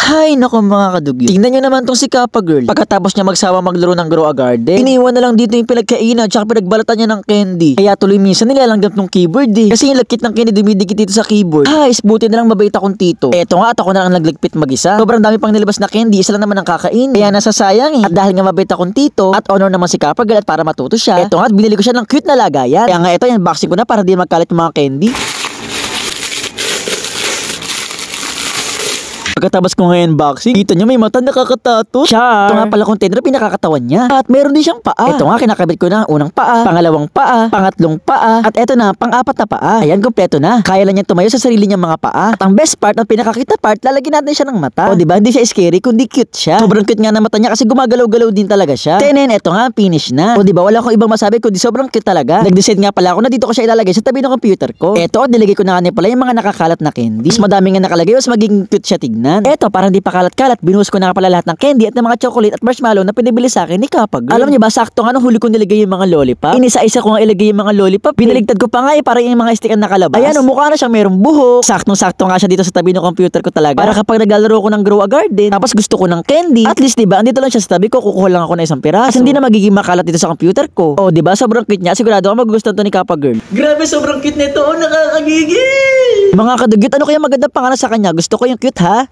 Hay nako mga kadugyot. Tingnan nyo naman tong si Kappa Girl. Pagkatapos niya magsawa maglaro ng Grow a Garden, iniwan na lang dito yung pinagkainan tsaka pinagbalatan niya ng candy. Kaya tuloy minsan nilalanggap ng keyboard eh. Kasi yung lagkit ng candy dumidikit dito sa keyboard. Hay, buti na lang mabait akong tito. Eto nga at ako na lang naglagpit mag-isa. Sobrang dami pang nilabas na candy, isa lang naman ang kakain. Kaya nasasayang eh. At dahil nga mabait akong tito at honor naman si Kappa Girl at para matuto siya, eto nga at binili ko siya ng cute na lagayan. Kaya nga eto yung boxing ko na para di magkalat yung mga candy. Pagkatapos ko ngayon boxing, kita nyo may mata nakakatato. Char! Ito nga pala container pinakakatawan niya. At meron din siyang paa. Ito nga kinakabit ko na unang paa, pangalawang paa, pangatlong paa, at eto na pang-apat na paa. Ayan, kompleto na. Kaya lang niya tumayo sa sarili niyang mga paa. At ang best part, ang pinakakita part, lalagyan natin siya ng mata. O diba, hindi siya scary kundi cute siya. Sobrang cute nga ng mata niya kasi gumagalaw-galaw din talaga siya. Tenen, eto nga, finish na. O diba, wala akong ibang masabi kundi sobrang cute talaga. Nag-decide nga pala ako na dito ko siya ilalagay sa tabi ng computer ko. Eto, nilagay ko na nga pala yung mga nakakalat na candy. Mas madami nga nakalagay, mas magiging cute siya tignan. Eto, para hindi pa kalat-kalat, binuhos ko na nga pala lahat ng candy at ng mga chocolate at marshmallow na pinibili sa akin ni Kappa Girl. Alam niyo ba, sakto nga nung huli ko nilagay yung mga lollipop. Inisa-isa ko nga ilagay yung mga lollipop. Binaligtad ko pa nga para yung mga stick ang nakalabas. Ayan, mukha na siyang merong buhok. Saktong-sakto nga siya dito sa tabi ng computer ko talaga. Para kapag naglalaro ko ng Grow a Garden, tapos gusto ko ng candy, at least diba, andito lang siya sa tabi ko, kukuha lang ako na isang piraso. At hindi na magiging makalat dito sa computer ko. O diba, sobrang cute niya. Sigurado ako magugustuhan to ni Kappa Girl. Grabe, sobrang cute nito. Nakakagigil! Mga kadugyot, ano kaya magandang pangalan sa kanya? Gusto ko yung cute ha?